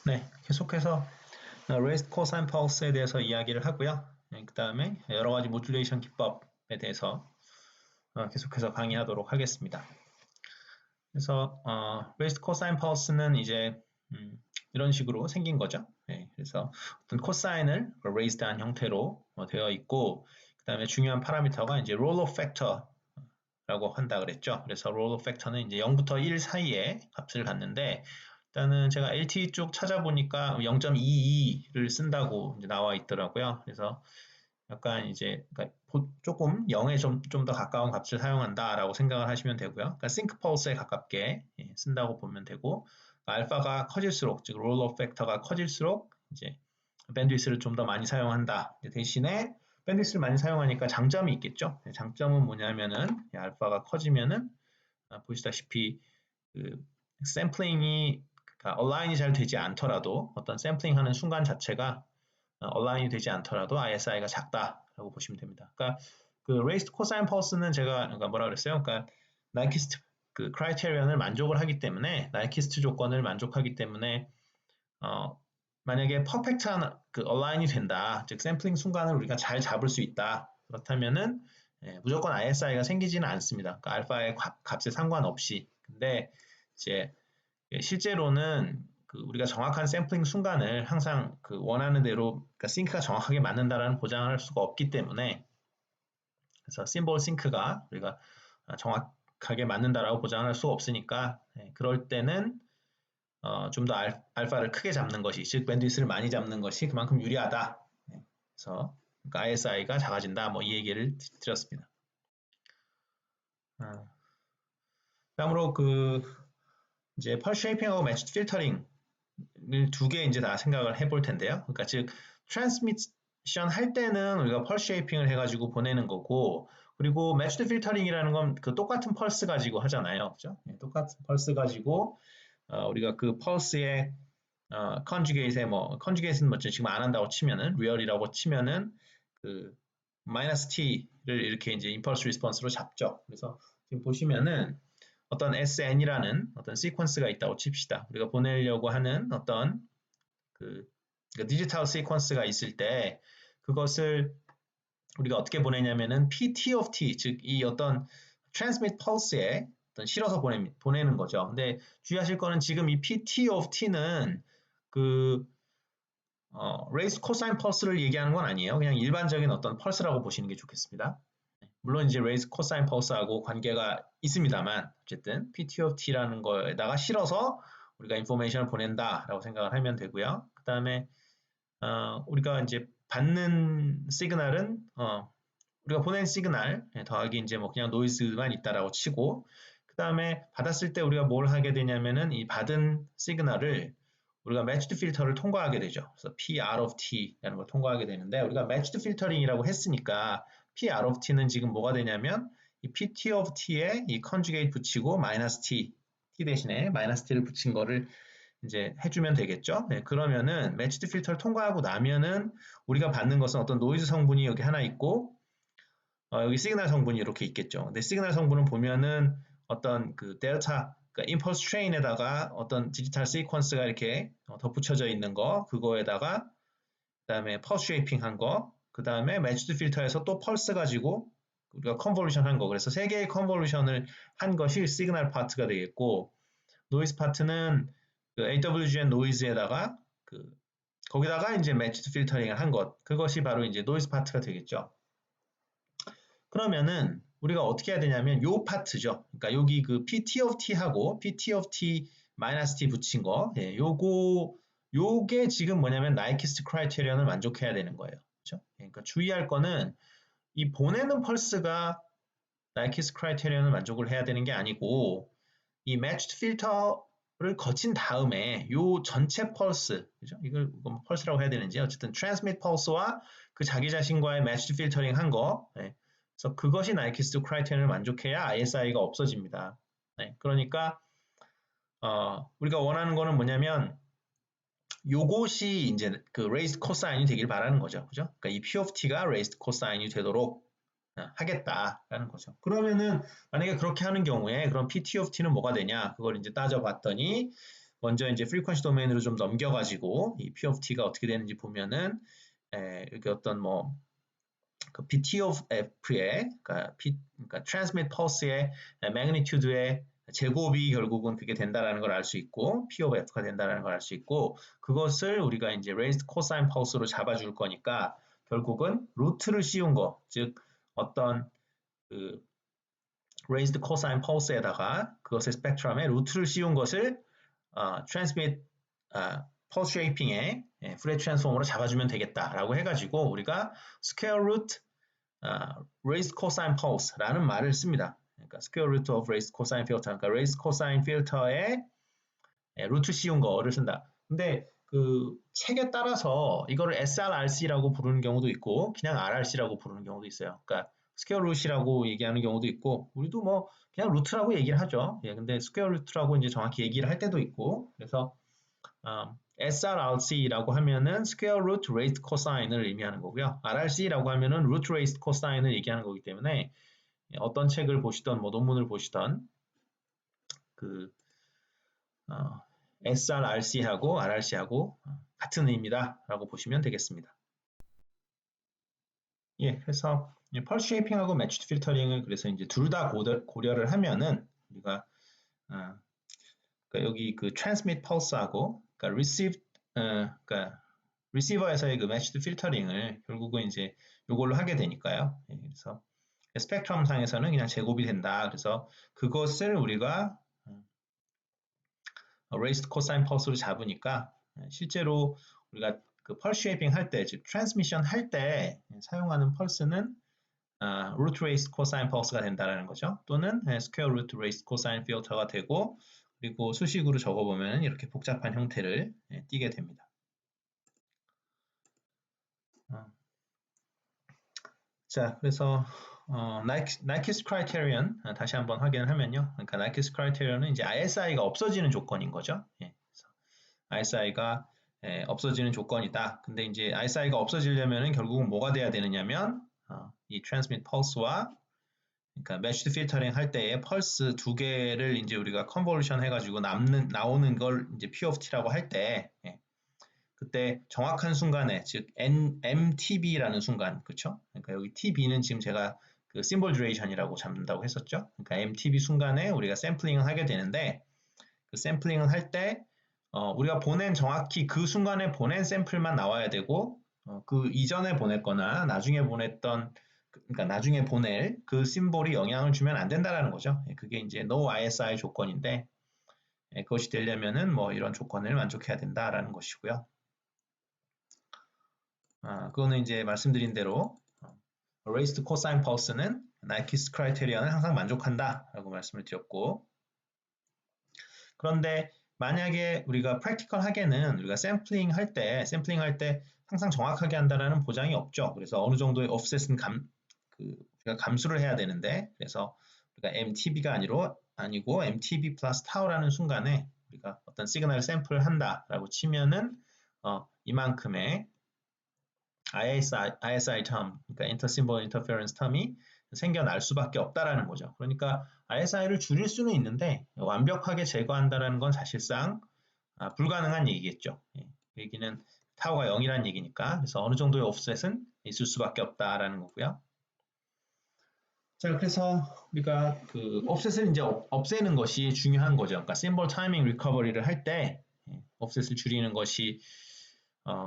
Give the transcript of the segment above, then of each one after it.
네, 계속해서 raised cosine pulse에 대해서 이야기를 하고요. 그 다음에 여러 가지 모듈레이션 기법에 대해서 계속해서 강의하도록 하겠습니다. 그래서 raised cosine pulse는 이제 이런 식으로 생긴 거죠. 네, 그래서 어떤 코사인을 raised한 형태로 되어 있고, 그 다음에 중요한 파라미터가 이제 roll of factor라고 한다 그랬죠. 그래서 roll of factor는 이제 0부터 1 사이에 값을 갖는데, 일단은 제가 LTE 쪽 찾아보니까 0.22를 쓴다고 이제 나와 있더라고요. 그래서 약간 이제 그러니까 조금 0에 좀 더 가까운 값을 사용한다라고 생각을 하시면 되고요. 그러니까 sync pulse에 가깝게 쓴다고 보면 되고, 알파가 커질수록, 즉 roll of factor가 커질수록 이제 밴드위스를 좀 더 많이 사용한다. 대신에 밴드위스를 많이 사용하니까 장점이 있겠죠. 장점은 뭐냐면은 알파가 커지면은 보시다시피 그 샘플링이 그러니까 얼라인이 잘 되지 않더라도 어떤 샘플링 하는 순간 자체가 얼라인이 되지 않더라도 RSI가 작다라고 보시면 됩니다. 그러니까 그 raised cosine pulse는 제가 그러니까 뭐라 그랬어요? 그러니까 나이키스트 그 크라이테리언을 만족을 하기 때문에 나이키스트 조건을 만족하기 때문에 만약에 퍼펙트한 그 얼라인이 된다, 즉 샘플링 순간을 우리가 잘 잡을 수 있다. 그렇다면은 무조건 RSI가 생기지는 않습니다. 그러니까 알파의 값에 상관없이. 근데 이제 실제로는 그 우리가 정확한 샘플링 순간을 항상 그 원하는 대로 그러니까 싱크가 정확하게 맞는다라는 보장을 할 수가 없기 때문에, 그래서 심볼 싱크가 우리가 정확하게 맞는다라고 보장을 할 수가 없으니까 그럴 때는 좀 더 알파를 크게 잡는 것이, 즉 밴드위스를 많이 잡는 것이 그만큼 유리하다. 그래서 그러니까 RSI가 작아진다. 뭐 이 얘기를 드렸습니다. 다음으로 그 이제 펄 쉐이핑하고 매치드 필터링을 두 개 이제 다 생각을 해볼 텐데요. 그러니까 즉 트랜스미션 할 때는 우리가 펄 쉐이핑을 해가지고 보내는 거고, 그리고 매치드 필터링이라는 건 그 똑같은 펄스 가지고 하잖아요, 그죠? 똑같은 펄스 가지고 우리가 그 펄스의 컨주게이트에 뭐 컨주게이트는 뭐 지금 안 한다고 치면은 리얼이라고 치면은 그 마이너스 t를 이렇게 이제 임펄스 리스폰스로 잡죠. 그래서 지금 보시면은 어떤 SN이라는 어떤 시퀀스가 있다고 칩시다. 우리가 보내려고 하는 어떤 그 디지털 시퀀스가 있을 때 그것을 우리가 어떻게 보내냐면은 PT of T, 즉 이 어떤 transmit pulse에 어떤 실어서 보내는 거죠. 근데 주의하실 거는 지금 이 PT of T는 그 raised cosine pulse를 얘기하는 건 아니에요. 그냥 일반적인 어떤 펄스라고 보시는 게 좋겠습니다. 물론 이제 raised cosine pulse하고 관계가 있습니다만 어쨌든 PT of T라는 거에다가 실어서 우리가 인포메이션을 보낸다라고 생각을 하면 되고요. 그 다음에 우리가 이제 받는 시그널은 우리가 보낸 시그널 더하기 이제 뭐 그냥 노이즈만 있다라고 치고, 그 다음에 받았을 때 우리가 뭘 하게 되냐면은 이 받은 시그널을 우리가 매치드 필터를 통과하게 되죠. 그래서 PR of T라는 걸 통과하게 되는데, 우리가 매치드 필터링이라고 했으니까 PR of T는 지금 뭐가 되냐면 이 PT of T에 이 컨주게이트 붙이고 마이너스 T 대신에 마이너스 T를 붙인 거를 이제 해주면 되겠죠. 네, 그러면은 매치드 필터를 통과하고 나면은 우리가 받는 것은 어떤 노이즈 성분이 여기 하나 있고 여기 시그널 성분이 이렇게 있겠죠. 근데 시그널 성분은 보면은 어떤 그 델타, 그러니까 임펄스 트레인에다가 어떤 디지털 시퀀스가 이렇게 덧붙여져 있는 거, 그거에다가 그다음에 펄스 쉐이핑 한 거, 그다음에 매치드 필터에서 또 펄스 가지고 우리가 컨볼루션 한 거. 그래서 세 개의 컨볼루션을 한 것이 시그널 파트가 되겠고, 노이즈 파트는 그 AWGN 노이즈에다가 거기다가 이제 매치드 필터링을 한 것, 그것이 바로 이제 노이즈 파트가 되겠죠. 그러면은 우리가 어떻게 해야 되냐면 요 파트죠. 그러니까 여기 그 PT of T하고 PT of T 마이너스 T 붙인 거, 요게 지금 뭐냐면 나이키스트 크라이테리언을 만족해야 되는 거예요. 그렇죠? 그러니까 주의할 거는 이 보내는 펄스가 나이키스트 크라이테리언을 만족을 해야 되는 게 아니고, 이 매치드 필터를 거친 다음에 요 전체 펄스, 그죠? 이걸 펄스라고 해야 되는지 어쨌든 트랜스밋 펄스와 그 자기 자신과의 매치드 필터링 한 거, 그래서 그것이 나이키스트 크라이테리언을 만족해야 RSI가 없어집니다. 그러니까 우리가 원하는 거는 뭐냐면 요것이 이제 그 raised cosine이 되길 바라는 거죠. 그죠? 그러니까 이 P of T가 raised cosine이 되도록 하겠다라는 거죠. 그러면은 만약에 그렇게 하는 경우에 그럼 PT of T는 뭐가 되냐? 그걸 이제 따져봤더니 먼저 이제 frequency 도메인으로 좀 넘겨가지고 이 P of T가 어떻게 되는지 보면은 여기 어떤 뭐 그 BT of F의 그러니까 transmit pulse의 magnitude의 제곱이 결국은 그게 된다라는 걸 알 수 있고 P of F가 된다라는 걸 알 수 있고 그것을 우리가 이제 raised cosine pulse로 잡아줄 거니까 결국은 루트를 씌운 거, 즉 어떤 그 raised cosine pulse에다가 그것의 스펙트럼에 루트를 씌운 것을 transmit pulse shaping의 프레 트랜스폼으로 잡아주면 되겠다라고 해가지고 우리가 square root raised cosine pulse라는 말을 씁니다. 그러니까 square root of raised cosine filter, 그러니까 raised cosine filter에 루트 씌운 거를 쓴다. 근데 그 책에 따라서 이거를 SRRC라고 부르는 경우도 있고 그냥 RRC라고 부르는 경우도 있어요. 그러니까 스퀘어 루트라고 얘기하는 경우도 있고 우리도 뭐 그냥 루트라고 얘기를 하죠. 예, 근데 스퀘어 루트라고 이제 정확히 얘기를 할 때도 있고 그래서 SRRC라고 하면은 스퀘어 루트 레이스드 코사인을 의미하는 거고요. RRC라고 하면은 루트 레이스드 코사인을 얘기하는 거기 때문에 어떤 책을 보시던 뭐 논문을 보시던 그 SRRC하고 RRC하고 같은 의미다라고 보시면 되겠습니다. 예, 그래서 펄스 쉐이핑하고 매치드 필터링을 그래서 이제 둘 다 고려를 하면은 우리가 그러니까 여기 그 transmit pulse하고 그러니까 receive 그러니까 receiver에서의 그 매치드 필터링을 결국은 이제 이걸로 하게 되니까요. 예, 그래서 스펙트럼 상에서는 그냥 제곱이 된다. 그래서 그것을 우리가 raised cosine pulse로 잡으니까 실제로 우리가 그 펄스 쉐이핑 할 때, 즉 트랜스미션 할 때 사용하는 펄스는 root raised cosine pulse가 된다는 거죠. 또는 square root raised cosine filter가 되고 그리고 수식으로 적어보면 이렇게 복잡한 형태를 띠게 됩니다. 자, 그래서 Nyquist criterion 다시 한번 확인을 하면요. 그러니까 Nyquist criterion은 이제 ISI가 없어지는 조건인 거죠. 예, ISI가 없어지는 조건이다. 근데 이제 ISI가 없어지려면은 결국은 뭐가 돼야 되느냐면 이 transmit pulse와 그러니까 matched filtering 할 때에 펄스 두 개를 이제 우리가 컨볼루션 해가지고 나오는 걸 이제 P of T라고 할 때 그때 정확한 순간에 즉 MTB라는 순간 그렇죠? 그러니까 여기 TB는 지금 제가 그 심볼 듀레이션이라고 잡는다고 했었죠. 그러니까 MTB 순간에 우리가 샘플링을 하게 되는데 그 샘플링을 할 때 우리가 보낸 정확히 그 순간에 보낸 샘플만 나와야 되고 그 이전에 보냈거나 나중에 보냈던 그러니까 나중에 보낼 그 심볼이 영향을 주면 안 된다라는 거죠. 그게 이제 No ISI 조건인데 그것이 되려면은 뭐 이런 조건을 만족해야 된다라는 것이고요. 그거는 이제 말씀드린 대로 raised cosine pulse는 Nyquist criterion 항상 만족한다라고 말씀을 드렸고 그런데 만약에 우리가 practical하게는 우리가 샘플링 할 때 항상 정확하게 한다라는 보장이 없죠. 그래서 어느 정도의 offset은 우리가 감수를 해야 되는데 그래서 우리가 MTB가 아니고 MTB 플러스 타우라는 순간에 우리가 어떤 시그널을 샘플한다라고 치면은 이만큼의 ISI term, 그러니까 Inter-Symbol Interference term이 생겨날 수밖에 없다라는 거죠. 그러니까 ISI를 줄일 수는 있는데 완벽하게 제거한다라는 건 사실상 불가능한 얘기겠죠. 그 얘기는 타우가 0이라는 얘기니까 그래서 어느 정도의 오프셋은 있을 수밖에 없다라는 거고요. 자, 그래서 우리가 그 오프셋을 이제 없애는 것이 중요한 거죠. 그러니까 심볼 타이밍 리커버리를 할 때 오프셋을 줄이는 것이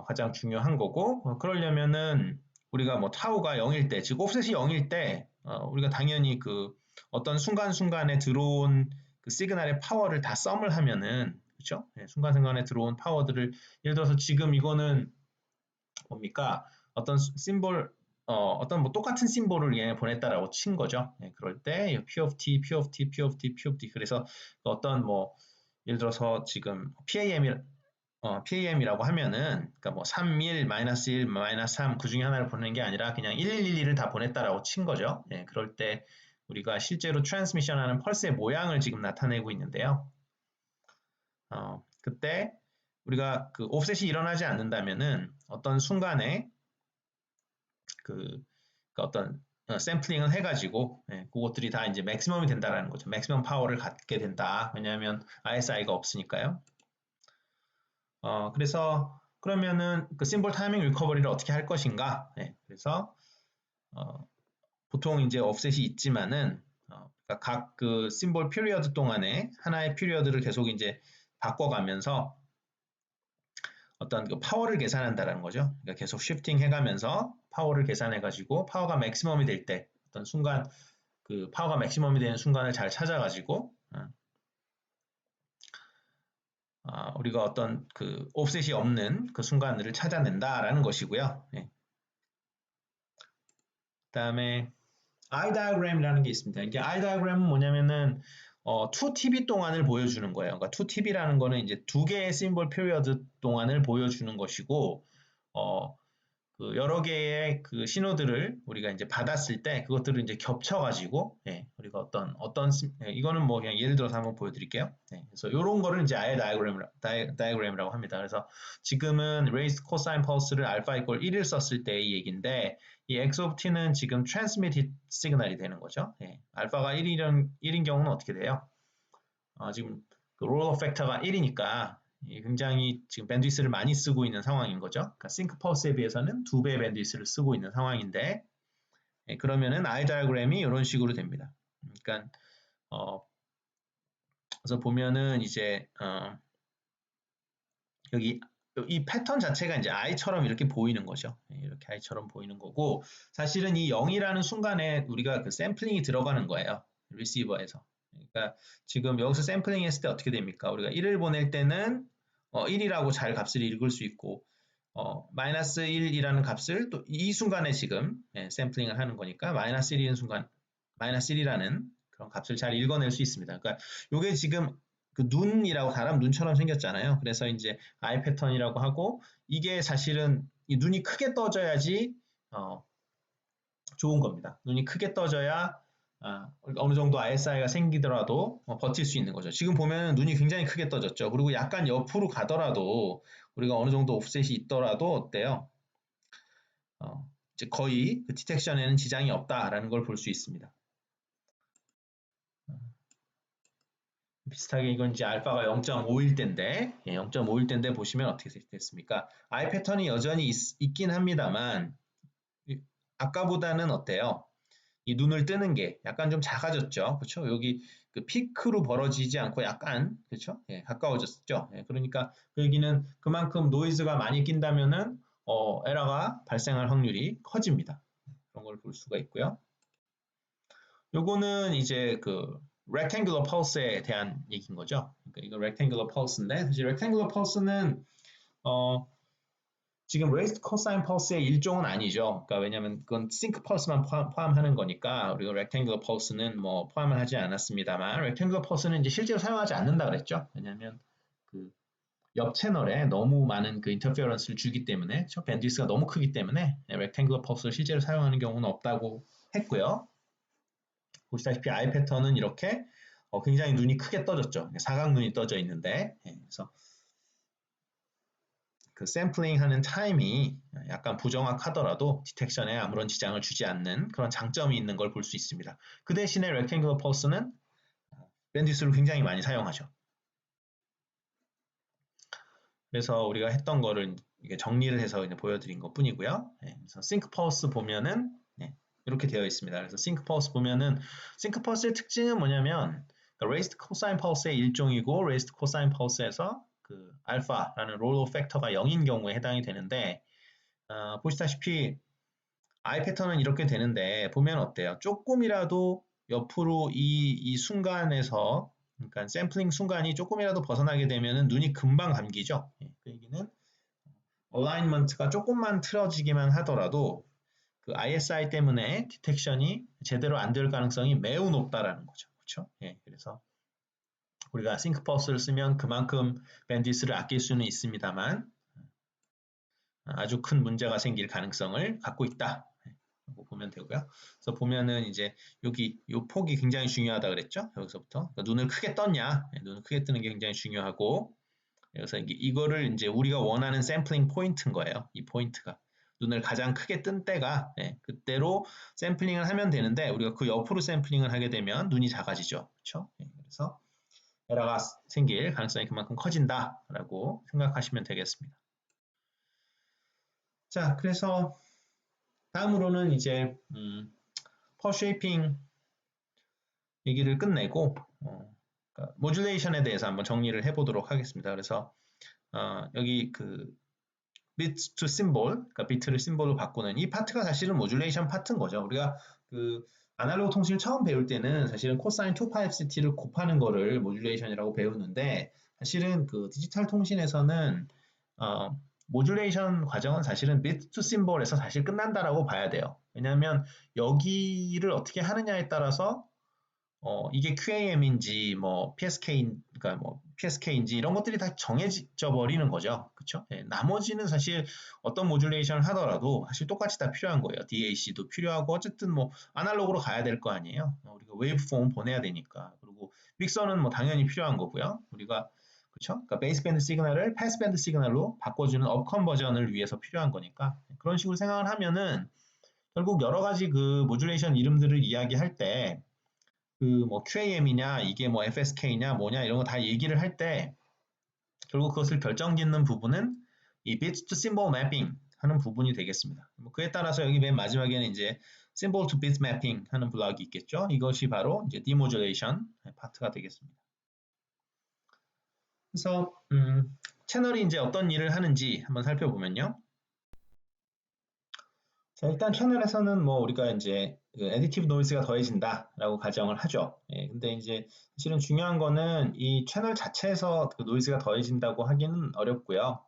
가장 중요한 거고 그러려면은 우리가 뭐 타우가 0일 때, 즉 오프셋이 0일 때 우리가 당연히 그 어떤 순간순간에 들어온 그 시그널의 파워를 다 썸을 하면은 그렇죠? 순간순간에 들어온 파워들을 예를 들어서 지금 이거는 뭡니까? 어떤 심볼 어떤 뭐 똑같은 심볼을 얘 보냈다라고 친 거죠. 그럴 때 P of T, P of T, P of T, P of T 그래서 어떤 뭐 예를 들어서 지금 PAM이라고 하면은 그러니까 뭐 3, 1, 마이너스 1, 마이너스 3 그 중에 하나를 보내는 게 아니라 그냥 1111을 다 보냈다라고 친 거죠. 그럴 때 우리가 실제로 트랜스미션하는 펄스의 모양을 지금 나타내고 있는데요. 그때 우리가 그 오프셋이 일어나지 않는다면은 어떤 순간에 그 어떤 샘플링을 해가지고 그것들이 다 이제 맥시멈이 된다라는 거죠. 맥시멈 파워를 갖게 된다. 왜냐하면 ISI가 없으니까요. 그래서 그러면은 그 심볼 타이밍 리커버리를 어떻게 할 것인가? 그래서 보통 이제 offset이 있지만은 그러니까 각 그 심볼 피리어드 동안에 하나의 피리어드를 계속 이제 바꿔가면서 어떤 그 파워를 계산한다라는 거죠. 그러니까 계속 쉬프팅 해가면서 파워를 계산해가지고 파워가 맥시멈이 될 때 어떤 순간 그 파워가 맥시멈이 되는 순간을 잘 찾아가지고 우리가 어떤 그 옵셋이 없는 그 순간을 찾아낸다라는 것이고요. 그다음에 I diagram이라는 게 있습니다. 이게 I diagram은 뭐냐면은 2TB 동안을 보여주는 거예요. 그러니까 2TB라는 거는 이제 두 개의 심볼 피리어드 동안을 보여주는 것이고 그 여러 개의 그 신호들을 우리가 이제 받았을 때 그것들을 이제 겹쳐가지고 우리가 어떤 이거는 뭐 그냥 예를 들어서 한번 보여드릴게요. 그래서 이런 거를 이제 아예 다이어그램이라고 합니다. 그래서 지금은 raised cosine pulse를 알파 이퀄 1을 썼을 때의 얘기인데 이 x of t는 지금 transmitted 시그널이 되는 거죠. 알파가 1인 경우는 어떻게 돼요? 지금 그 롤러 팩터가 1이니까 굉장히 지금 밴드위스를 많이 쓰고 있는 상황인 거죠. 그러니까 싱크 펄스에 비해서는 2배의 밴드위스를 쓰고 있는 상황인데 그러면은 I 다이어그램이 이런 식으로 됩니다. 그러니까 그래서 보면은 이제 여기 이 패턴 자체가 이제 I처럼 이렇게 보이는 거죠. 이렇게 I처럼 보이는 거고 사실은 이 0이라는 순간에 우리가 그 샘플링이 들어가는 거예요. 리시버에서. 그러니까 지금 여기서 샘플링 했을 때 어떻게 됩니까? 우리가 1을 보낼 때는 1이라고 잘 값을 읽을 수 있고 마이너스 1이라는 값을 또 이 순간에 지금 샘플링을 하는 거니까 마이너스 1이라는 순간 마이너스 1이라는 그런 값을 잘 읽어낼 수 있습니다. 그러니까 이게 지금 그 눈이라고 사람 눈처럼 생겼잖아요. 그래서 이제 아이 패턴이라고 하고 이게 사실은 이 눈이 크게 떠져야지 좋은 겁니다. 눈이 크게 떠져야 어느 정도 RSI가 생기더라도 버틸 수 있는 거죠. 지금 보면 눈이 굉장히 크게 떠졌죠. 그리고 약간 옆으로 가더라도 우리가 어느 정도 오프셋이 있더라도 어때요? 이제 거의 그 디텍션에는 지장이 없다라는 걸 볼 수 있습니다. 비슷하게 이건 이제 알파가 0.5일 때인데 0.5일 때인데 보시면 어떻게 됐습니까? I 패턴이 여전히 있긴 합니다만 아까보다는 어때요? 이 눈을 뜨는 게 약간 좀 작아졌죠. 그렇죠? 여기 그 피크로 벌어지지 않고 약간 그렇죠? 가까워졌죠. 그러니까 그 얘기는 그만큼 노이즈가 많이 낀다면은 에러가 발생할 확률이 커집니다. 그런 걸 볼 수가 있고요. 요거는 이제 그 rectangular pulse에 대한 얘기인 거죠. 그러니까 이거 rectangular pulse인데 사실 rectangular pulse는 지금 raised cosine pulse의 일종은 아니죠. 그러니까 왜냐하면 그건 sync pulse만 포함하는 거니까 우리가 rectangular pulse는 뭐 포함을 하지 않았습니다만 rectangular pulse는 이제 실제로 사용하지 않는다 그랬죠. 왜냐하면 그 옆 채널에 너무 많은 그 인터페어런스를 주기 때문에 밴드위스가 너무 크기 때문에 rectangular pulse를 실제로 사용하는 경우는 없다고 했고요. 보시다시피 아이 패턴은 이렇게 굉장히 눈이 크게 떠졌죠. 사각 눈이 떠져 있는데 그래서 그 샘플링 하는 타임이 약간 부정확하더라도 디텍션에 아무런 지장을 주지 않는 그런 장점이 있는 걸 볼 수 있습니다. 그 대신에 rectangular pulse는 밴드위스를 굉장히 많이 사용하죠. 그래서 우리가 했던 거를 정리를 해서 보여드린 것 뿐이고요. 그래서 sync pulse 보면은 이렇게 되어 있습니다. 그래서 sync pulse 보면은 sync pulse의 특징은 뭐냐면 raised cosine pulse의 일종이고 raised cosine pulse에서 그 알파라는 롤 팩터가 0인 경우에 해당이 되는데 보시다시피 I 패턴은 이렇게 되는데 보면 어때요? 조금이라도 옆으로 이 순간에서 그러니까 샘플링 순간이 조금이라도 벗어나게 되면 눈이 금방 감기죠. 그 얘기는 얼라인먼트가 조금만 틀어지기만 하더라도 그 ISI 때문에 디텍션이 제대로 안 될 가능성이 매우 높다라는 거죠. 그렇죠? 그래서 우리가 싱크 펄스를 쓰면 그만큼 밴디스를 아낄 수는 있습니다만 아주 큰 문제가 생길 가능성을 갖고 있다. 보면 되고요. 그래서 보면은 이제 여기 이 폭이 굉장히 중요하다 그랬죠. 여기서부터 그러니까 눈을 크게 떴냐, 눈을 크게 뜨는 게 굉장히 중요하고 그래서 이거를 이제 우리가 원하는 샘플링 포인트인 거예요. 이 포인트가 눈을 가장 크게 뜬 때가 그때로 샘플링을 하면 되는데 우리가 그 옆으로 샘플링을 하게 되면 눈이 작아지죠. 그렇죠? 그래서 에러가 생길 가능성이 그만큼 커진다라고 생각하시면 되겠습니다. 자, 그래서 다음으로는 이제 펄 쉐이핑 얘기를 끝내고 그러니까 모듈레이션에 대해서 한번 정리를 해보도록 하겠습니다. 그래서 여기 그 bit to symbol, 그러니까 비트를 심볼로 바꾸는 이 파트가 사실은 모듈레이션 파트인 거죠. 우리가 그 아날로그 통신을 처음 배울 때는 사실은 코사인 2파이Ct를 곱하는 거를 모듈레이션이라고 배우는데 사실은 그 디지털 통신에서는 모듈레이션 과정은 사실은 bit to symbol에서 사실 끝난다라고 봐야 돼요. 왜냐하면 여기를 어떻게 하느냐에 따라서 이게 QAM인지 뭐 그러니까 뭐 PSK인지 이런 것들이 다 정해져 버리는 거죠. 그렇죠? 예, 나머지는 사실 어떤 모듈레이션을 하더라도 사실 똑같이 다 필요한 거예요. DAC도 필요하고 어쨌든 뭐 아날로그로 가야 될 거 아니에요. 우리가 웨이브폼 보내야 되니까. 그리고 믹서는 뭐 당연히 필요한 거고요. 우리가 그렇죠? 그러니까 베이스밴드 시그널을 패스밴드 시그널로 바꿔주는 업 컨버전을 위해서 필요한 거니까 그런 식으로 생각을 하면은 결국 여러 가지 그 모듈레이션 이름들을 이야기할 때 그 뭐 QAM이냐 이게 뭐 FSK냐 뭐냐 이런 거 다 얘기를 할 때 결국 그것을 결정짓는 부분은 이 bit to symbol mapping 하는 부분이 되겠습니다. 뭐 그에 따라서 여기 맨 마지막에는 이제 symbol to bit mapping 하는 블록이 있겠죠. 이것이 바로 이제 demodulation 파트가 되겠습니다. 그래서 채널이 이제 어떤 일을 하는지 한번 살펴보면요. 자, 일단 채널에서는 뭐 우리가 이제 그 애디티브 노이즈가 더해진다라고 가정을 하죠. 예, 근데 이제 사실은 중요한 거는 이 채널 자체에서 그 노이즈가 더해진다고 하기는 어렵고요.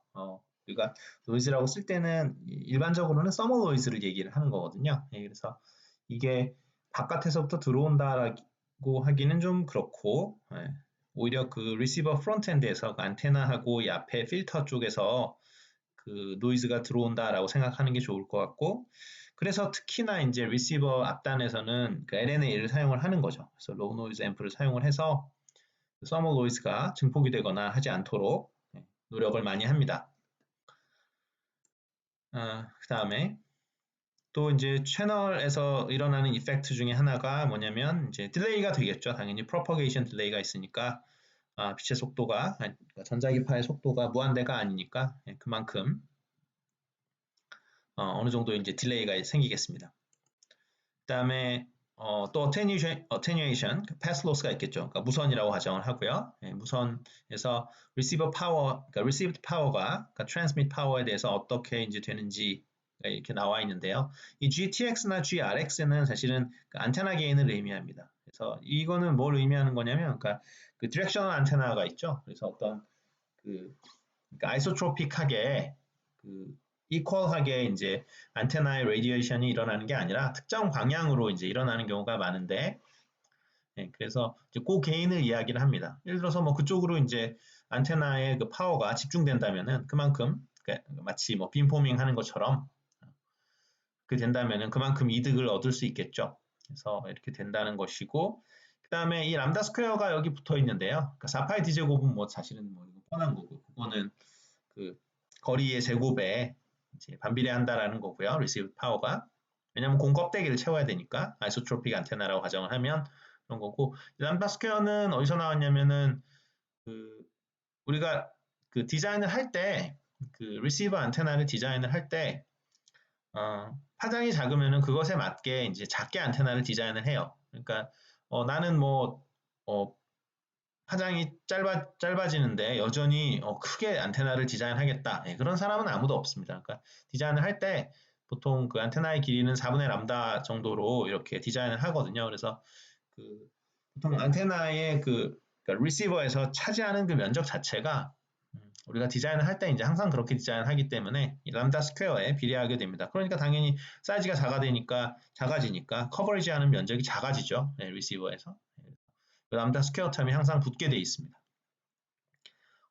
우리가 노이즈라고 쓸 때는 일반적으로는 서머 노이즈를 얘기를 하는 거거든요. 예, 그래서 이게 바깥에서부터 들어온다라고 하기는 좀 그렇고, 예, 오히려 그 리시버 프론트엔드에서 그 안테나하고 이 앞에 필터 쪽에서 그 노이즈가 들어온다라고 생각하는 게 좋을 것 같고, 그래서 특히나 이제 리시버 앞단에서는 그 LNA를 사용을 하는 거죠. 그래서 로우 노이즈 앰프를 사용을 해서 서머 노이즈가 증폭이 되거나 하지 않도록 노력을 많이 합니다. 그 다음에 또 이제 채널에서 일어나는 이펙트 중에 하나가 뭐냐면 이제 딜레이가 되겠죠. 당연히 프로퍼게이션 딜레이가 있으니까 빛의 속도가 전자기파의 속도가 무한대가 아니니까 그만큼 어느 정도 이제 딜레이가 생기겠습니다. 그다음에 또 attenuation, pass loss가 있겠죠. 그러니까 무선이라고 가정을 하고요. 무선에서 receiver power, 그러니까 received power가 그러니까 transmit power에 대해서 어떻게 이제 되는지 이렇게 나와 있는데요. 이 GTX나 GRX는 사실은 그 안테나 게인을 의미합니다. 그래서 이거는 뭘 의미하는 거냐면, 그러니까 그 디렉셔널 안테나가 있죠. 그래서 어떤 그러니까 아이소트로픽하게 그 이퀄하게 이제 안테나의 레디에이션이 일어나는 게 아니라 특정 방향으로 이제 일어나는 경우가 많은데, 그래서 이제 그 개인을 이야기를 합니다. 예를 들어서 뭐 그쪽으로 이제 안테나의 그 파워가 집중된다면은 그만큼 마치 뭐 빔포밍 하는 것처럼 그 된다면은 그만큼 이득을 얻을 수 있겠죠. 그래서 이렇게 된다는 것이고, 그 다음에 이 람다 스퀘어가 여기 붙어 있는데요. 그러니까 4파이 d 제곱은 뭐 사실은 뭐 뻔한 거고, 그거는 그 거리의 제곱에 이제 반비례한다라는 거고요. 리시브 파워가. 왜냐하면 공 껍데기를 채워야 되니까 아이소트로픽 안테나라고 가정을 하면 그런 거고, 람다 스퀘어는 어디서 나왔냐면은 그 우리가 그 디자인을 할 때 그 리시버 안테나를 디자인을 할 때 파장이 작으면은 그것에 맞게 이제 작게 안테나를 디자인을 해요. 그러니까 나는 뭐 파장이 짧아지는데 여전히 크게 안테나를 디자인하겠다. 그런 사람은 아무도 없습니다. 그러니까 디자인을 할 때 보통 그 안테나의 길이는 4분의 람다 정도로 이렇게 디자인을 하거든요. 그래서 그 보통 안테나의 그러니까 리시버에서 차지하는 그 면적 자체가 우리가 디자인을 할 때 이제 항상 그렇게 디자인하기 때문에 이 람다 스퀘어에 비례하게 됩니다. 그러니까 당연히 사이즈가 작아지니까 커버리지하는 면적이 작아지죠. 리시버에서. 람다 스퀘어 텀이 항상 붙게 돼 있습니다.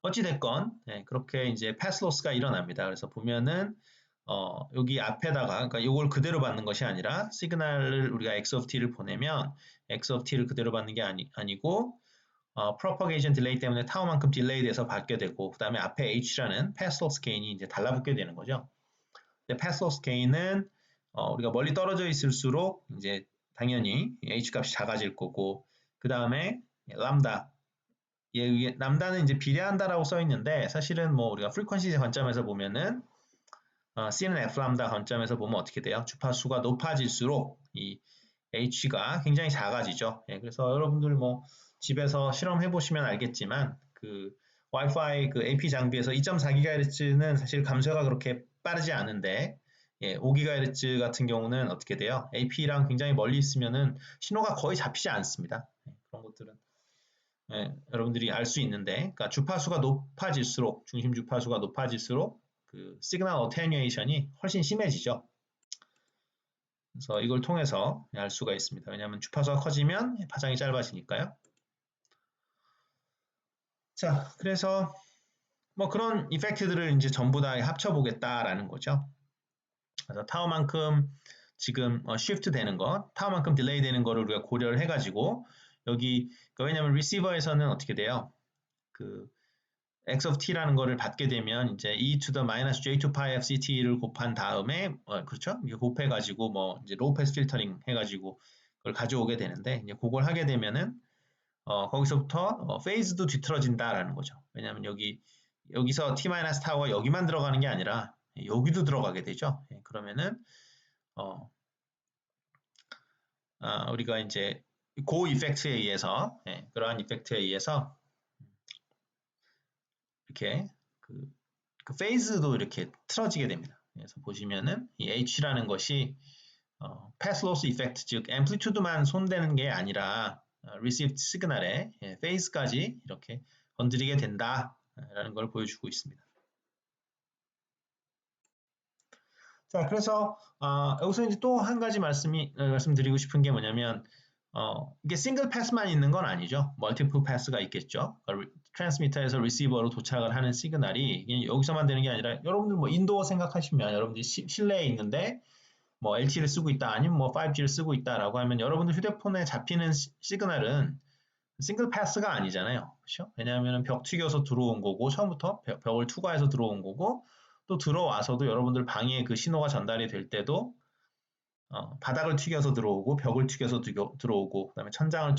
어찌됐건 그렇게 이제 패스 로스가 일어납니다. 그래서 보면은 여기 앞에다가 그러니까 이걸 그대로 받는 것이 아니라 시그널을 우리가 x of t를 보내면 x of t를 그대로 받는 게 아니고 propagation 딜레이 때문에 타우만큼 딜레이 돼서 받게 되고, 그 다음에 앞에 h라는 pass loss gain이 이제 달라붙게 되는 거죠. 근데 pass loss gain은 우리가 멀리 떨어져 있을수록 이제 당연히 h 값이 작아질 거고, 그 다음에 람다 예, 람다는 이제 비례한다라고 써 있는데 사실은 뭐 우리가 프리퀀시 관점에서 보면은 C는 F 람다 관점에서 보면 어떻게 돼요? 주파수가 높아질수록 이 H가 굉장히 작아지죠. 예, 그래서 여러분들 뭐 집에서 실험해 보시면 알겠지만 그 와이파이 그 AP 장비에서 2.4GHz는 사실 감소가 그렇게 빠르지 않은데 예, 5GHz 같은 경우는 어떻게 돼요? AP랑 굉장히 멀리 있으면은 신호가 거의 잡히지 않습니다. 예, 그런 것들은 예, 여러분들이 알 수 있는데, 그러니까 주파수가 높아질수록 중심 주파수가 높아질수록 그 시그널 어테뉴에이션이 훨씬 심해지죠. 그래서 이걸 통해서 알 수가 있습니다. 왜냐하면 주파수가 커지면 파장이 짧아지니까요. 자, 그래서 뭐 그런 이펙트들을 이제 전부 다 합쳐보겠다라는 거죠. 그래서 타워만큼 지금 쉬프트 되는 거, 타워만큼 딜레이 되는 거를 우리가 고려를 해가지고 여기 그러니까 왜냐하면 리시버에서는 어떻게 돼요? 그 x of t라는 거를 받게 되면 이제 e to the minus j to pi fct를 곱한 다음에 그렇죠? 이게 곱해가지고 뭐 이제 로우 패스 필터링 해가지고 그걸 가져오게 되는데 이제 그걸 하게 되면은 거기서부터 페이즈도 뒤틀어진다라는 거죠. 왜냐하면 여기서 t 마이너스 타워가 여기만 들어가는 게 아니라 여기도 들어가게 되죠. 예, 그러면은 우리가 이제 그 이펙트에 의해서 그러한 이펙트에 의해서 이렇게 그 페이즈도 이렇게 틀어지게 됩니다. 그래서 보시면은 이 H라는 것이 패스 로스 이펙트 즉 앰플리튜드만 손대는 게 아니라 received 시그널의 페이즈까지 이렇게 건드리게 된다라는 걸 보여주고 있습니다. 자, 그래서 여기서 이제 또 한 가지 말씀드리고 싶은 게 뭐냐면 이게 싱글 패스만 있는 건 아니죠. 멀티플 패스가 있겠죠. 트랜스미터에서 리시버로 도착을 하는 시그널이 여기서만 되는 게 아니라 여러분들 뭐 인도어 생각하시면 여러분들이 실내에 있는데 뭐 LTE를 쓰고 있다 아니면 뭐 5G를 쓰고 있다라고 하면 여러분들 휴대폰에 잡히는 시그널은 싱글 패스가 아니잖아요. 그렇죠? 왜냐하면 벽 튀겨서 들어온 거고 처음부터 벽을 투과해서 들어온 거고 또 들어와서도 여러분들 방에 그 신호가 전달이 될 때도 바닥을 튀겨서 들어오고 벽을 튀겨서 들어오고 그다음에 천장을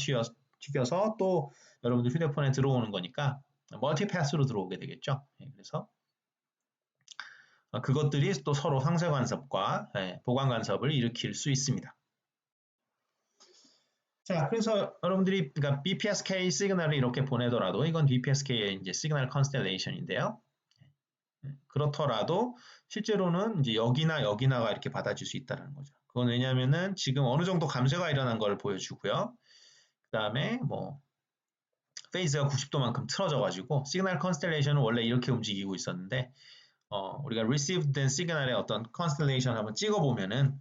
튀겨서 또 여러분들 휴대폰에 들어오는 거니까 멀티패스로 들어오게 되겠죠. 그래서 그것들이 또 서로 상쇄 간섭과 보관 간섭을 일으킬 수 있습니다. 자, 그래서 여러분들이 그러니까 BPSK 시그널을 이렇게 보내더라도 이건 BPSK의 이제 시그널 컨스텔레이션인데요. 그렇더라도 실제로는 이제 여기나 여기나가 이렇게 받아줄 수 있다는 거죠. 그건 왜냐하면은 지금 어느 정도 감쇄가 일어난 걸 보여주고요. 그 다음에 뭐 페이즈가 90도만큼 틀어져가지고 시그널 컨스텔레이션은 원래 이렇게 움직이고 있었는데 우리가 received 된 시그널의 어떤 컨스텔레이션 한번 찍어보면은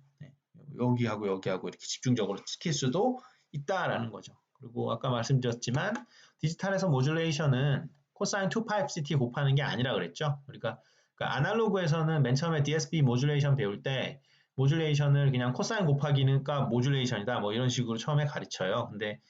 여기하고 여기하고 이렇게 집중적으로 찍힐 수도 있다라는 거죠. 그리고 아까 말씀드렸지만 디지털에서 모듈레이션은 코사인 2파이CT 곱하는 게 아니라 그랬죠. 그러니까 아날로그에서는 맨 처음에 DSP 모듈레이션 배울 때 모듈레이션을 그냥 코사인 곱하기니까 모듈레이션이다 뭐 이런 식으로 처음에 가르쳐요. 근데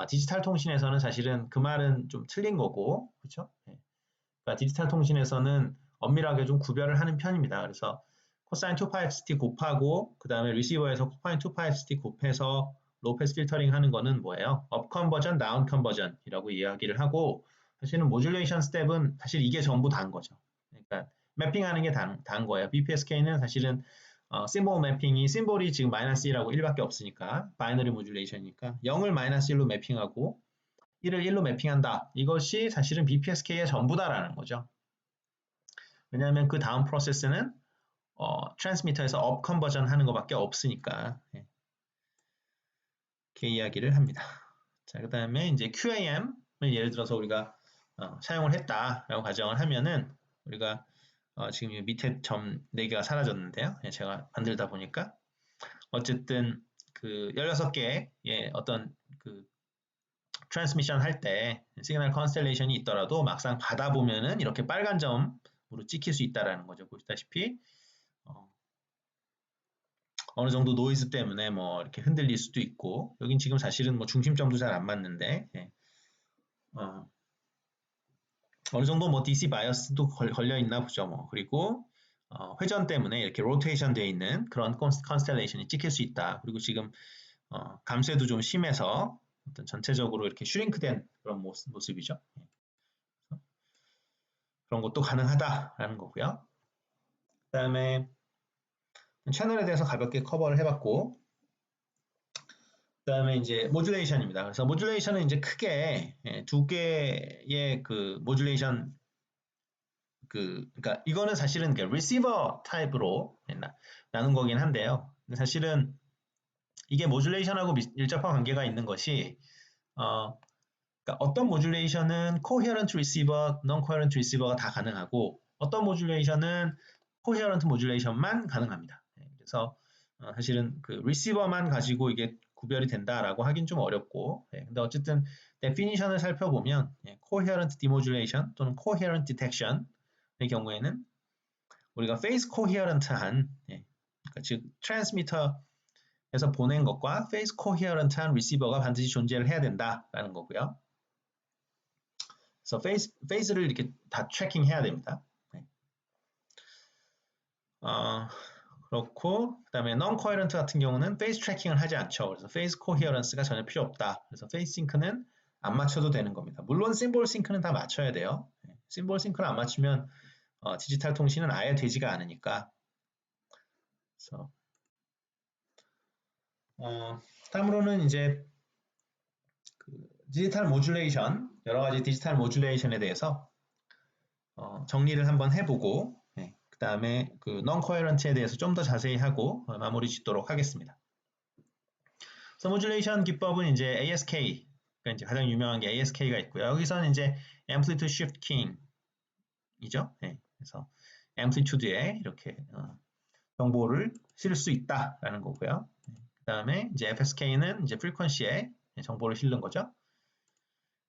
디지털 통신에서는 사실은 그 말은 좀 틀린 거고 그렇죠? 그러니까 디지털 통신에서는 엄밀하게 좀 구별을 하는 편입니다. 그래서 코사인 2파이CT 곱하고 그 다음에 리시버에서 코사인 2파이CT 곱해서 로우 패스 필터링 하는 거는 뭐예요? 업 컨버전, 다운 컨버전이라고 이야기를 하고 사실은 모듈레이션 스텝은 사실 이게 전부 다인 거죠. 그러니까 매핑하는 게 다인 거예요. BPSK는 사실은 심볼 매핑이 심볼이 지금 마이너스 1하고 1밖에 없으니까 바이너리 모듈레이션이니까 0을 마이너스 1로 매핑하고 1을 1로 매핑한다. 이것이 사실은 BPSK의 전부다라는 거죠. 왜냐하면 그 다음 프로세스는 트랜스미터에서 업 컨버전 하는 것밖에 없으니까 이렇게 이야기를 합니다. 자, 그 다음에 이제 QAM을 예를 들어서 우리가 사용을 했다라고 가정을 하면은 우리가 지금 밑에 점 4개가 사라졌는데요. 제가 만들다 보니까 어쨌든 그 16개의 어떤 그 트랜스미션 할 때 시그널 컨스텔레이션이 있더라도 막상 받아보면은 이렇게 빨간 점으로 찍힐 수 있다라는 거죠. 보시다시피 어느 정도 노이즈 때문에 뭐 이렇게 흔들릴 수도 있고 여긴 지금 사실은 뭐 중심점도 잘 안 맞는데 어느 정도 뭐 DC 바이어스도 걸려 있나 보죠. 뭐 그리고 회전 때문에 이렇게 로테이션 되어 있는 그런 컨스텔레이션이 찍힐 수 있다. 그리고 지금 감쇄도 좀 심해서 어떤 전체적으로 이렇게 슈링크된 그런 모습이죠. 그런 것도 가능하다라는 거고요. 그 다음에 채널에 대해서 가볍게 커버를 해봤고, 그 다음에 이제 모듈레이션입니다. 그래서 모듈레이션은 이제 크게 두 개의 그 모듈레이션 그러니까 이거는 사실은 리시버 타입으로 나눈 거긴 한데요. 사실은 이게 모듈레이션하고 밀접한 관계가 있는 것이 그러니까 어떤 모듈레이션은 coherent receiver, non-coherent receiver가 다 가능하고 어떤 모듈레이션은 coherent 모듈레이션만 가능합니다. 그래서 사실은 그 receiver만 가지고 이게 구별이 된다라고 하긴 좀 어렵고, 근데 어쨌든 definition을 살펴보면 coherent demodulation 또는 coherent detection의 경우에는 우리가 phase coherent한 그러니까 즉 트랜스미터에서 보낸 것과 phase coherent한 receiver가 반드시 존재를 해야 된다라는 거고요. 그래서 페이스를 이렇게 다 트래킹해야 됩니다. 그렇고 그다음에 non-coherent 같은 경우는 페이스 트래킹을 하지 않죠. 그래서 페이스 코히어런스가 전혀 필요 없다. 그래서 페이스 싱크는 안 맞춰도 되는 겁니다. 물론 심볼 싱크는 다 맞춰야 돼요. 심볼 싱크를 안 맞추면 디지털 통신은 아예 되지가 않으니까. 그래서 다음으로는 이제 디지털 모듈레이션, 여러 가지 디지털 모듈레이션에 대해서 정리를 한번 해보고 그 다음에 그 non-coherent에 대해서 좀 더 자세히 하고 마무리 짓도록 하겠습니다. 그래서 모듈레이션 기법은 이제 ASK, 그러니까 이제 가장 유명한 게 ASK가 있고요. 여기서는 이제 amplitude shift keying이죠. 그래서 amplitude에 이렇게 정보를 실을 수 있다라는 거고요. 그 다음에 이제 FSK는 이제 frequency에 정보를 실는 거죠.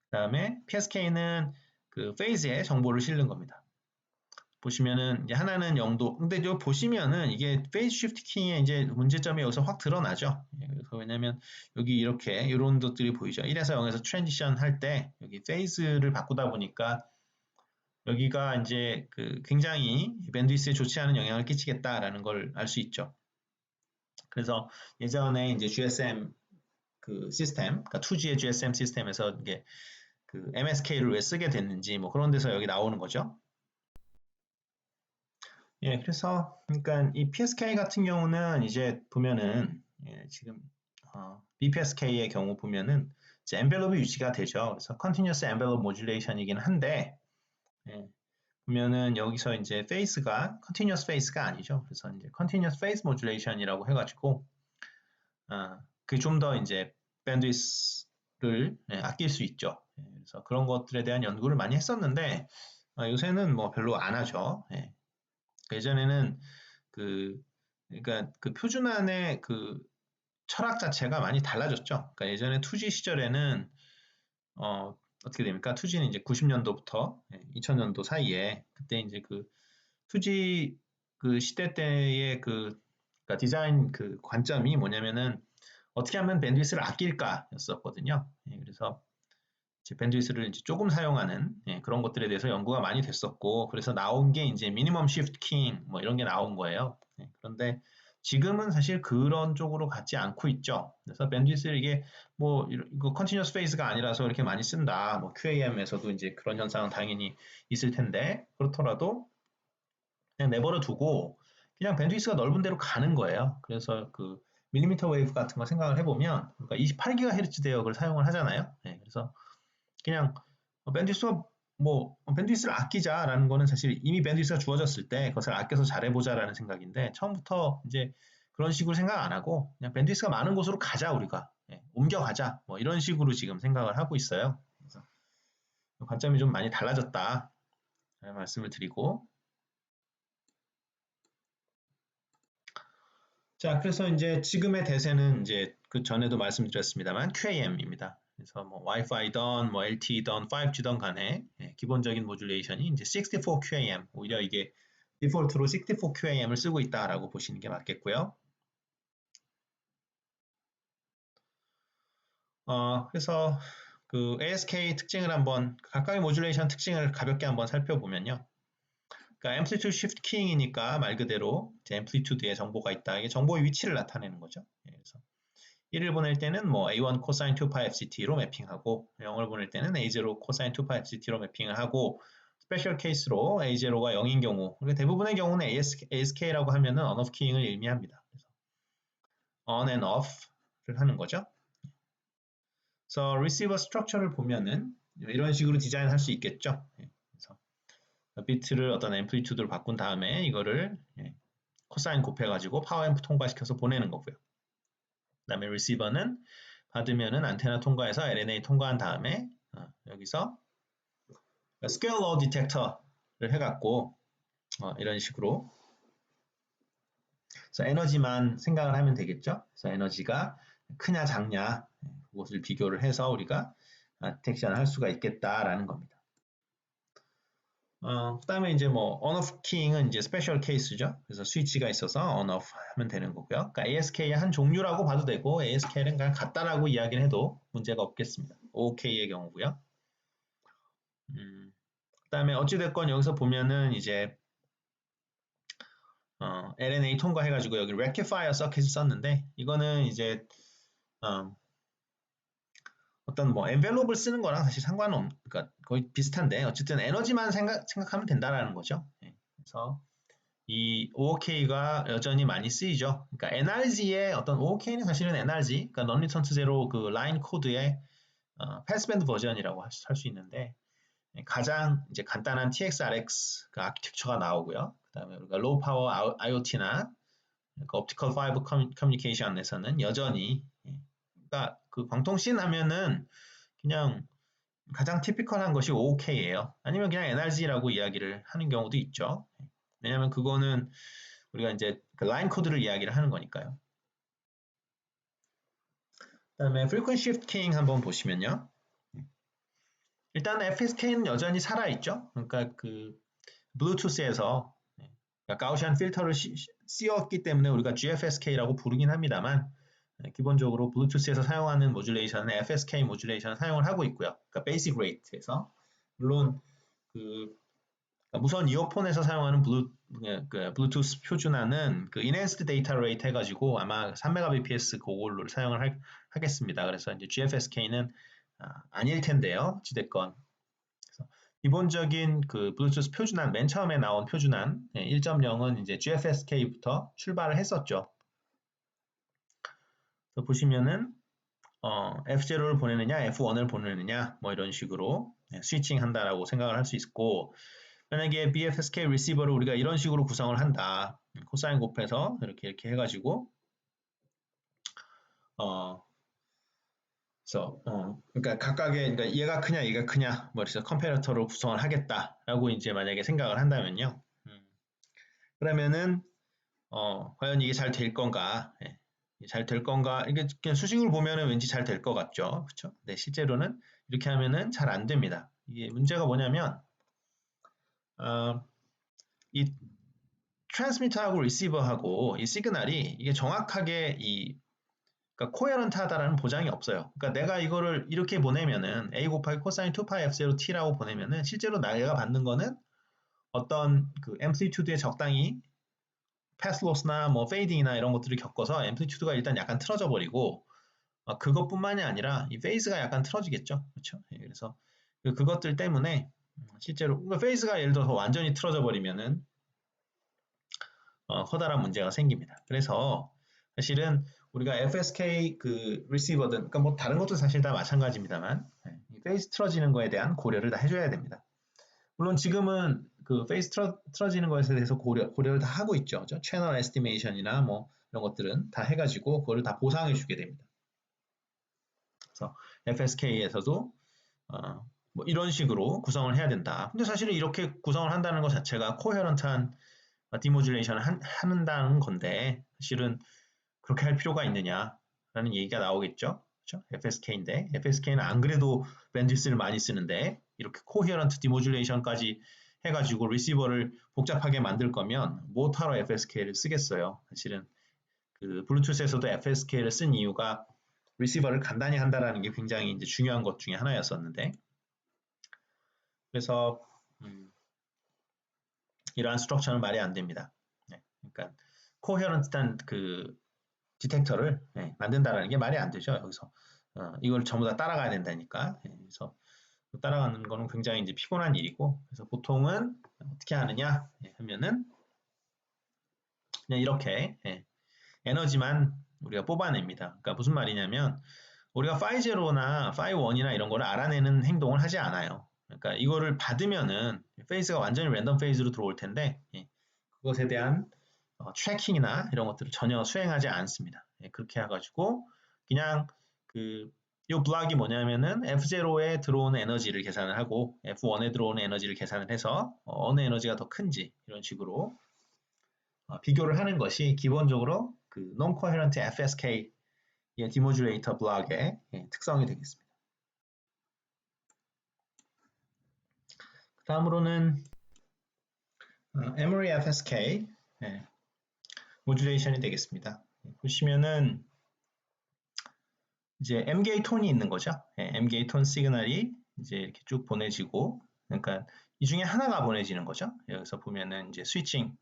그 다음에 PSK는 그 phase에 정보를 실는 겁니다. 보시면은 이제 하나는 0도. 근데 요 보시면은 이게 페이스 쉬프트 킹의 이제 문제점이 여기서 확 드러나죠. 그래서 왜냐면 여기 이렇게 이런 것들이 보이죠. 1에서 0에서 트랜지션 할 때 여기 페이스를 바꾸다 보니까 여기가 이제 그 굉장히 밴드위스에 좋지 않은 영향을 끼치겠다라는 걸 알 수 있죠. 그래서 예전에 이제 GSM 그 시스템, 그러니까 2G의 GSM 시스템에서 이게 그 MSK를 왜 쓰게 됐는지 뭐 그런 데서 여기 나오는 거죠. 그래서 그러니까 이 PSK 같은 경우는 이제 보면은 지금 BPSK의 경우 보면은 이제 엔벨롭이 유지가 되죠. 그래서 Continuous Envelope Modulation이긴 한데 보면은 여기서 이제 페이스가 Continuous Phase가 아니죠. 그래서 이제 Continuous Phase Modulation이라고 해가지고 그게 좀 더 이제 밴드위스를 아낄 수 있죠. 그래서 그런 것들에 대한 연구를 많이 했었는데 요새는 뭐 별로 안 하죠. 예전에는 그러니까 그 표준안의 그 철학 자체가 많이 달라졌죠. 그러니까 예전에 2G 시절에는 어떻게 됩니까? 2G는 이제 90년도부터 2000년도 사이에 그때 이제 그 2G 그 시대 때의 그러니까 디자인 그 관점이 뭐냐면은 어떻게 하면 밴드위스를 아낄까였었거든요. 그래서 밴드위스를 이제 조금 사용하는 그런 것들에 대해서 연구가 많이 됐었고 그래서 나온 게 이제 미니멈 쉬프트 킹 뭐 이런 게 나온 거예요. 그런데 지금은 사실 그런 쪽으로 가지 않고 있죠. 그래서 밴드위스를 이게 뭐 이거 컨티뉴어스 페이스가 아니라서 이렇게 많이 쓴다. 뭐 QAM에서도 이제 그런 현상은 당연히 있을 텐데 그렇더라도 그냥 내버려 두고 그냥 밴드위스가 넓은 데로 가는 거예요. 그래서 그 밀리미터 웨이브 같은 거 생각을 해보면 그러니까 28GHz 대역을 사용을 하잖아요. 그래서 그냥 밴드위스가 뭐 밴드위스를 아끼자라는 거는 사실 이미 밴드위스가 주어졌을 때 그것을 아껴서 잘해보자라는 생각인데 처음부터 이제 그런 식으로 생각 안 하고 그냥 밴드위스가 많은 곳으로 가자 우리가 옮겨가자 뭐 이런 식으로 지금 생각을 하고 있어요. 그래서 관점이 좀 많이 달라졌다 말씀을 드리고 자 그래서 이제 지금의 대세는 이제 그 전에도 말씀드렸습니다만 QAM입니다. 그래서 뭐 와이파이든 뭐 LTE든 5G든 간에 기본적인 모듈레이션이 이제 64QAM 오히려 이게 디폴트로 64QAM을 쓰고 있다라고 보시는 게 맞겠고요. 그래서 그 ASK 특징을 한번 각각의 모듈레이션 특징을 가볍게 한번 살펴보면요. 그러니까 amplitude shift keying이니까 말 그대로 앰플리튜드에 정보가 있다. 이게 정보의 위치를 나타내는 거죠. 그래서 1을 보낼 때는 뭐 A1 코사인 2파이 FCT로 매핑하고 0을 보낼 때는 A0 코사인 2파이 FCT로 매핑을 하고 스페셜 케이스로 A0가 0인 경우 대부분의 경우는 ASK라고 하면은 on off keying을 의미합니다. 그래서 on and off를 하는 거죠. 그래서 receiver structure를 보면은 이런 식으로 디자인할 수 있겠죠. 그래서 비트를 어떤 앰플리튜드로 바꾼 다음에 이거를 코사인 곱해가지고 파워앰프 통과시켜서 보내는 거고요. 그 다음에 리시버는 받으면은 안테나 통과해서 LNA 통과한 다음에 여기서 스퀘어 로우 디텍터를 해갖고 이런 식으로 그래서 에너지만 생각을 하면 되겠죠. 그래서 에너지가 크냐 작냐 그것을 비교를 해서 우리가 디텍션을 할 수가 있겠다라는 겁니다. 그 다음에 이제 뭐 on-off keying은 이제 스페셜 케이스죠. 그래서 스위치가 있어서 on-off 하면 되는 거고요. 그러니까 ASK의 한 종류라고 봐도 되고 ASK는 그냥 같다라고 이야기를 해도 문제가 없겠습니다. OK의 경우고요. 그 다음에 어찌됐건 여기서 보면은 이제 LNA 통과해가지고 여기 rectifier circuit을 썼는데 이거는 이제 어떤 뭐 envelope을 쓰는 거랑 사실 그러니까 거의 비슷한데 어쨌든 에너지만 생각하면 된다라는 거죠. 그래서 이 OOK가 여전히 많이 쓰이죠. 그러니까 NRG의 어떤 OOK는 사실은 NRG, 그러니까 Non-Return to Zero 그 라인 코드의 패스밴드 버전이라고 할 수 있는데 가장 이제 간단한 TX-RX 그 아키텍처가 나오고요. 그다음에 우리가 로우 파워 IoT나 그러니까 옵티컬 파이버 커뮤니케이션에서는 여전히 그러니까 그 광통신 하면은 그냥 가장 티피컬한 것이 OOK예요. 아니면 그냥 NRG라고 이야기를 하는 경우도 있죠. 왜냐하면 그거는 우리가 이제 그 라인 코드를 이야기를 하는 거니까요. 그다음에 frequency shift keying 한번 보시면요. 일단 FSK는 여전히 살아있죠. 그러니까 그 블루투스에서 그러니까 가우시안 필터를 씌웠기 때문에 우리가 GFSK라고 부르긴 합니다만 기본적으로 블루투스에서 사용하는 모듈레이션은 FSK 모듈레이션을 사용을 하고 있고요. 그러니까 베이직 레이트에서 물론 그 무선 이어폰에서 사용하는 블루투스 표준화는 그 enhanced data rate 해가지고 아마 3Mbps 그걸로 사용을 하겠습니다. 그래서 이제 GFSK는 아닐 텐데요. 어찌됐건 기본적인 그 블루투스 표준안 맨 처음에 나온 표준안 1.0은 이제 GFSK부터 출발을 했었죠. 그래서 보시면은 F0를 보내느냐, F1을 보내느냐, 뭐 이런 식으로 스위칭 한다라고 생각을 할 수 있고, 만약에 BFSK 리시버를 우리가 이런 식으로 구성을 한다. 코사인 곱해서 이렇게 해가지고, 그래서, 그러니까 각각의, 그러니까 얘가 크냐, 뭐 그래서 컴페러터로 구성을 하겠다라고 이제 만약에 생각을 한다면요. 그러면은, 과연 이게 잘 될 건가? 잘 될 건가? 이게 그냥 수식을 보면은 왠지 잘 될 것 같죠. 그렇죠? 네, 실제로는 이렇게 하면은 잘 안 됩니다. 이게 문제가 뭐냐면 이 트랜스미터하고 리시버하고 이 시그널이 이게 정확하게 그러니까 코헤런트하다라는 보장이 없어요. 그러니까 내가 이거를 이렇게 보내면은 a 곱하기 코사인 2파이 f0t라고 보내면은 실제로 내가 받는 거는 어떤 그 앰플리튜드에 적당히 패스로스나 뭐 페이딩이나 이런 것들을 겪어서 앰플리튜드가 일단 약간 틀어져 버리고 그것뿐만이 아니라 이 페이스가 약간 틀어지겠죠. 그렇죠? 그래서 그것들 때문에 실제로 그러니까 페이스가 예를 들어서 완전히 틀어져 버리면은 커다란 문제가 생깁니다. 그래서 사실은 우리가 FSK 그 리시버든 그러니까 뭐 다른 것도 사실 다 마찬가지입니다만 페이스 틀어지는 거에 대한 고려를 다 해줘야 됩니다. 물론 지금은 그 페이스 틀어지는 것에 대해서 고려를 다 하고 있죠. 그렇죠? 채널 에스티메이션이나 뭐 이런 것들은 다 해가지고 그거를 다 보상해 주게 됩니다. 그래서 FSK에서도 뭐 이런 식으로 구성을 해야 된다. 근데 사실은 이렇게 구성을 한다는 것 자체가 코헤런트한 디모듈레이션을 한다는 건데 사실은 그렇게 할 필요가 있느냐라는 얘기가 나오겠죠. 그렇죠? FSK인데 FSK는 안 그래도 밴드위스를 많이 쓰는데 이렇게 코헤런트 디모듈레이션까지 해가지고 리시버를 복잡하게 만들 거면 뭐하러 FSK를 쓰겠어요. 사실은 그 블루투스에서도 FSK를 쓴 이유가 리시버를 간단히 한다라는 게 굉장히 이제 중요한 것 중에 하나였었는데 그래서 이러한 스트럭처는 말이 안 됩니다. 네, 그러니까 코헤런트한 그 디텍터를 만든다라는 게 말이 안 되죠. 여기서 이걸 전부 다 따라가야 된다니까. 그래서 따라가는 거는 굉장히 이제 피곤한 일이고, 그래서 보통은 어떻게 하느냐 하면은 그냥 이렇게 에너지만 우리가 뽑아냅니다. 그러니까 무슨 말이냐면 우리가 phi0나 phi1이나 이런 거를 알아내는 행동을 하지 않아요. 그러니까 이거를 받으면은 페이스가 완전히 랜덤 페이스로 들어올 텐데 그것에 대한 트래킹이나 이런 것들을 전혀 수행하지 않습니다. 그렇게 해가지고 그냥 이 블락이 뭐냐면은 F0에 들어오는 에너지를 계산을 하고 F1에 들어오는 에너지를 계산을 해서 어느 에너지가 더 큰지 이런 식으로 비교를 하는 것이 기본적으로 그 Non-Coherent FSK 디모듈레이터 블락의 특성이 되겠습니다. 다음으로는 Emory FSK 모듈레이션이 되겠습니다. 보시면은 이제 MGA 톤이 있는 거죠. MGA 톤 시그널이 이제 이렇게 쭉 보내지고, 그러니까 이 중에 하나가 보내지는 거죠. 여기서 보면은 이제 스위칭을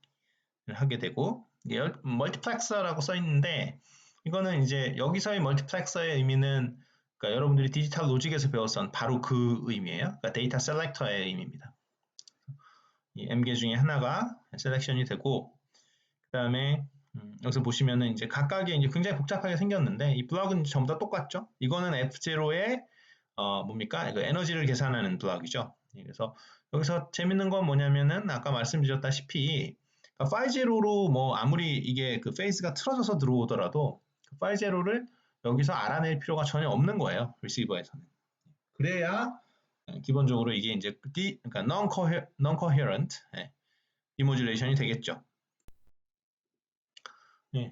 하게 되고, 이게 멀티플렉서라고 써 있는데, 이거는 이제 여기서의 멀티플렉서의 의미는 그러니까 여러분들이 디지털 로직에서 배웠던 바로 그 의미예요. 그러니까 데이터 셀렉터의 의미입니다. 이 M개 중에 하나가 셀렉션이 되고, 그 다음에 여기서 보시면은 이제 각각의 이제 굉장히 복잡하게 생겼는데 이 블럭은 전부 다 똑같죠. 이거는 F0의 뭡니까? 이거 에너지를 계산하는 블럭이죠. 그래서 여기서 재밌는 건 뭐냐면은 아까 말씀드렸다시피 phi0로 뭐 아무리 이게 그 페이스가 틀어져서 들어오더라도 그 phi0를 여기서 알아낼 필요가 전혀 없는 거예요. 리시버에서는. 그래야 기본적으로 이게 이제 그러니까 non-coherent 디모듈레이션이 되겠죠.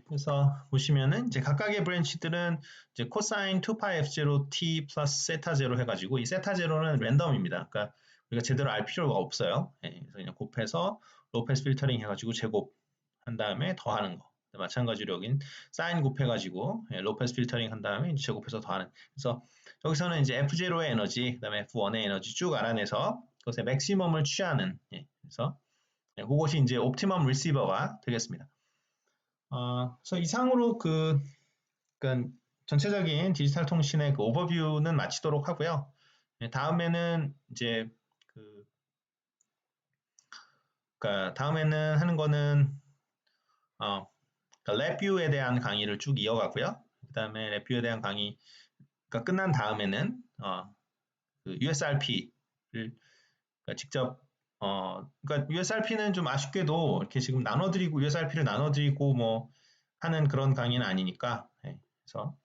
그래서 보시면은 이제 각각의 브랜치들은 이제 코사인 2파이 f0 t 플러스 세타 제로 해가지고 이 세타 제로는 랜덤입니다. 그러니까 우리가 제대로 알 필요가 없어요. 그래서 그냥 곱해서 로패스 필터링 해가지고 제곱한 다음에 더하는 거. 마찬가지로 여긴 사인 곱해가지고 로패스 필터링 한 다음에 제곱해서 더하는. 그래서 여기서는 이제 F0의 에너지, 그다음에 F1의 에너지 쭉 알아내서 그것의 맥시멈을 취하는. 그래서 그것이 이제 옵티멈 리시버가 되겠습니다. 그래서 이상으로 그러니까 전체적인 디지털 통신의 그 오버뷰는 마치도록 하고요. 다음에는 이제 그러니까 다음에는 하는 거는 그러니까 랩뷰에 대한 강의를 쭉 이어가고요. 그 다음에 랩뷰에 대한 강의가 끝난 다음에는 그 USRP를 그러니까 직접 그러니까 USRP는 좀 아쉽게도 이렇게 지금 나눠드리고 USRP를 나눠드리고 뭐 하는 그런 강의는 아니니까 그래서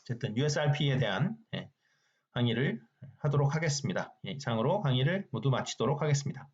어쨌든 USRP에 대한 강의를 하도록 하겠습니다. 이상으로 강의를 모두 마치도록 하겠습니다.